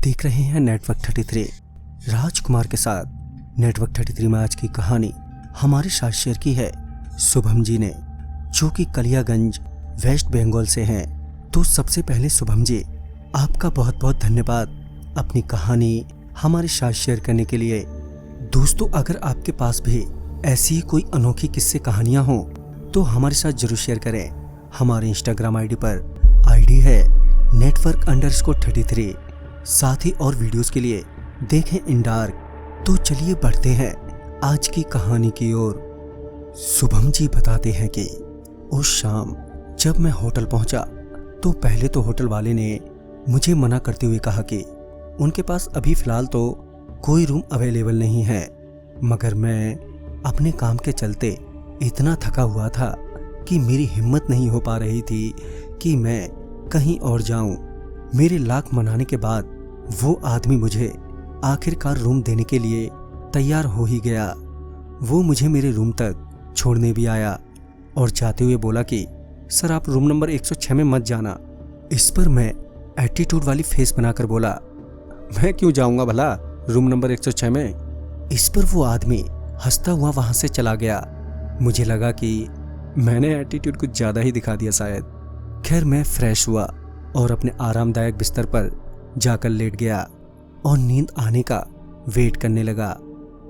देख रहे हैं नेटवर्क 33 राजकुमार के साथ। नेटवर्क 33 में आज की कहानी हमारे साथ शेयर की है शुभम जी ने, जो कि कलियागंज वेस्ट बंगाल से हैं। तो सबसे पहले शुभम जी, आपका बहुत बहुत धन्यवाद अपनी कहानी हमारे साथ शेयर करने के लिए। दोस्तों, अगर आपके पास भी ऐसी कोई अनोखी किस्से कहानियां हों तो हमारे साथ जरूर शेयर करें। हमारे इंस्टाग्राम आईडी पर आईडी है network_33। साथ ही और वीडियोस के लिए देखें इन डार्क। तो चलिए बढ़ते हैं आज की कहानी की ओर। शुभम जी बताते हैं कि उस शाम जब मैं होटल पहुंचा तो पहले तो होटल वाले ने मुझे मना करते हुए कहा कि उनके पास अभी फिलहाल तो कोई रूम अवेलेबल नहीं है, मगर मैं अपने काम के चलते इतना थका हुआ था कि मेरी हिम्मत नहीं हो पा रही थी कि मैं कहीं और जाऊं। मेरे लाख मनाने के बाद वो आदमी मुझे आखिरकार रूम देने के लिए तैयार हो ही गया। वो मुझे मेरे रूम तक छोड़ने भी आया और जाते हुए बोला कि सर, आप रूम नंबर 106 में मत जाना। इस पर मैं एटीट्यूड वाली फेस बनाकर बोला, मैं क्यों जाऊंगा भला रूम नंबर 106 में। इस पर वो आदमी हंसता हुआ वहां से चला गया। मुझे लगा कि मैंने एटीट्यूड कुछ ज्यादा ही दिखा दिया शायद। खैर, मैं फ्रेश हुआ और अपने आरामदायक बिस्तर पर जाकर लेट गया और नींद आने का वेट करने लगा।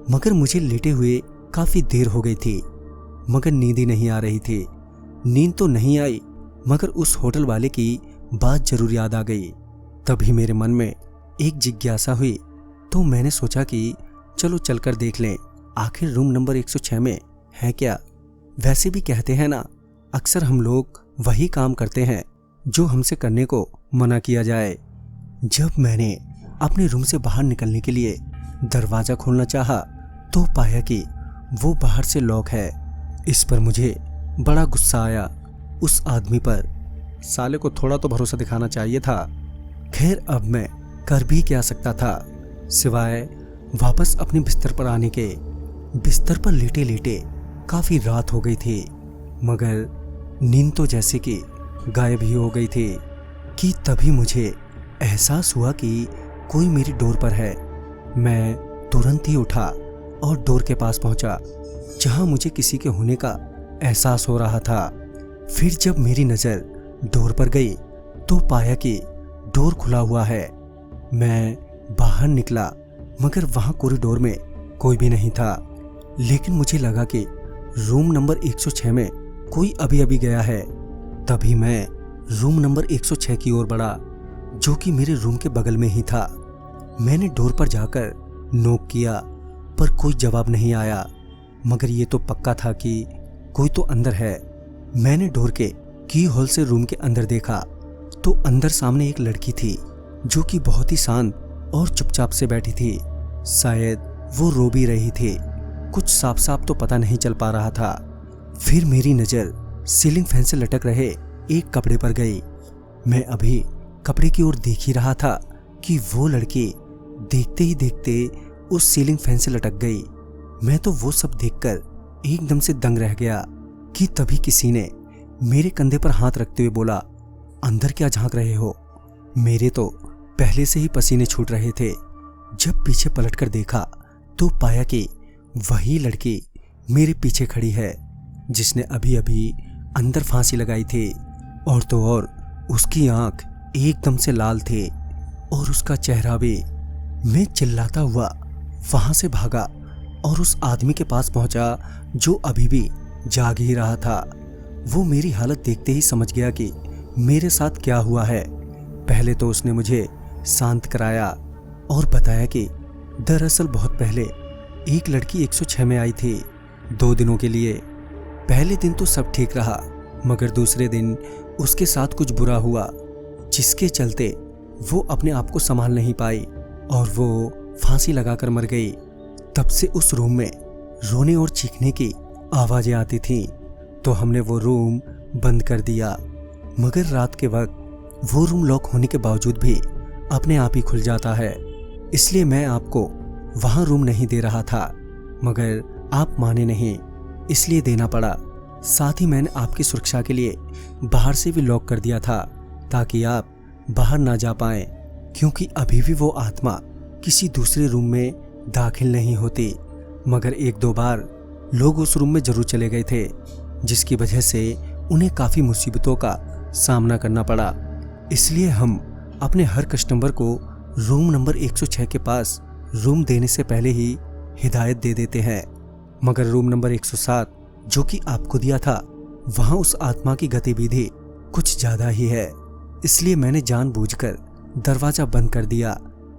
मगर मुझे लेटे हुए काफी देर हो गई थी, मगर नींद ही नहीं आ रही थी। नींद तो नहीं आई, मगर उस होटल वाले की बात जरूर याद आ गई। तभी मेरे मन में एक जिज्ञासा हुई, तो मैंने सोचा कि चलो चलकर देख लें आखिर रूम नंबर 106 में है क्या। वैसे भी कहते हैं ना, अक्सर हम लोग वही काम करते हैं जो हमसे करने को मना किया जाए। जब मैंने अपने रूम से बाहर निकलने के लिए दरवाजा खोलना चाहा तो पाया कि वो बाहर से लॉक है। इस पर मुझे बड़ा गुस्सा आया उस आदमी पर। साले को थोड़ा तो भरोसा दिखाना चाहिए था। खैर, अब मैं कर भी क्या सकता था सिवाय वापस अपने बिस्तर पर आने के। बिस्तर पर लेटे लेटे काफी रात हो गई थी, मगर नींद तो जैसे कि गायब ही हो गई थी कि तभी मुझे एहसास हुआ कि कोई मेरी डोर पर है। मैं तुरंत ही उठा और डोर के पास पहुंचा, जहां मुझे किसी के होने का एहसास हो रहा था। फिर जब मेरी नजर डोर पर गई तो पाया कि डोर खुला हुआ है। मैं बाहर निकला, मगर वहां कॉरिडोर में कोई भी नहीं था। लेकिन मुझे लगा कि रूम नंबर 106 में कोई अभी अभी गया है। तभी मैं रूम नंबर 106 की ओर बढ़ा, जो कि मेरे रूम के बगल में ही था। मैंने डोर पर जाकर नॉक किया, पर कोई जवाब नहीं आया, मगर ये तो पक्का था कि कोई तो अंदर है। मैंने डोर के की होल से रूम के अंदर देखा तो अंदर सामने एक लड़की थी, जो कि बहुत ही शांत और चुपचाप से बैठी थी। शायद वो रो भी रही थी, कुछ साफ साफ तो पता नहीं चल पा रहा था। फिर मेरी नजर सीलिंग फैन से लटक रहे एक कपड़े पर गई। मैं अभी कपड़े की ओर देख ही रहा था कि वो लड़की देखते ही देखते उस सीलिंग फैन से लटक गई। मैं तो वो सब देखकर एकदम से दंग रह गया कि तभी किसी ने मेरे कंधे पर हाथ रखते हुए बोला, अंदर क्या झांक रहे हो। मेरे तो पहले से ही पसीने छूट रहे थे। जब पीछे पलटकर देखा तो पाया कि वही लड़की मेरे पीछे खड़ी है, जिसने अभी अभी अंदर फांसी लगाई थी। और तो और उसकी आंख एकदम से लाल थी और उसका चेहरा भी। मैं चिल्लाता हुआ वहां से भागा और उस आदमी के पास पहुंचा, जो अभी भी जाग ही रहा था। वो मेरी हालत देखते ही समझ गया कि मेरे साथ क्या हुआ है। पहले तो उसने मुझे शांत कराया और बताया कि दरअसल बहुत पहले एक लड़की 106 में आई थी 2 दिनों के लिए। पहले दिन तो सब ठीक रहा, मगर दूसरे दिन उसके साथ कुछ बुरा हुआ, जिसके चलते वो अपने आप को संभाल नहीं पाई और वो फांसी लगाकर मर गई। तब से उस रूम में रोने और चीखने की आवाजें आती थीं, तो हमने वो रूम बंद कर दिया। मगर रात के वक्त वो रूम लॉक होने के बावजूद भी अपने आप ही खुल जाता है। इसलिए मैं आपको वहां रूम नहीं दे रहा था, मगर आप माने नहीं, इसलिए देना पड़ा। साथ ही मैंने आपकी सुरक्षा के लिए बाहर से भी लॉक कर दिया था, ताकि आप बाहर ना जा पाएं। क्योंकि अभी भी वो आत्मा किसी दूसरे रूम में दाखिल नहीं होती। मगर एक दो बार लोग उस रूम में जरूर चले गए थे, जिसकी वजह से उन्हें काफी मुसीबतों का सामना करना पड़ा। इसलिए हम अपने हर कस्टमर को रूम नंबर 106 के पास रूम देने से पहले ही हिदायत दे देते हैं। मगर रूम नंबर 107 जो कि आपको दिया था, वहां उस आत्मा की गतिविधि कुछ ज्यादा ही है। इसलिए मैंने जानबूझकर दरवाजा बंद कर दिया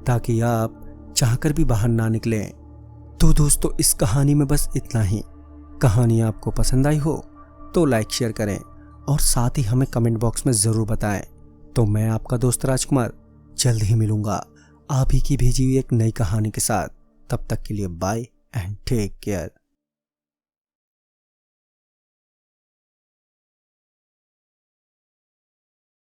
ताकि आप चाहकर भी बाहर ना निकलें। तो दोस्तों, इस कहानी में बस इतना ही। कहानी आपको पसंद आई हो तो लाइक शेयर करें और साथ ही हमें कमेंट बॉक्स में जरूर बताएं। तो मैं आपका दोस्त राजकुमार जल्द ही मिलूंगा आप ही की भेजी हुई एक नई कहानी के साथ। तब तक के लिए बाय एंड टेक केयर।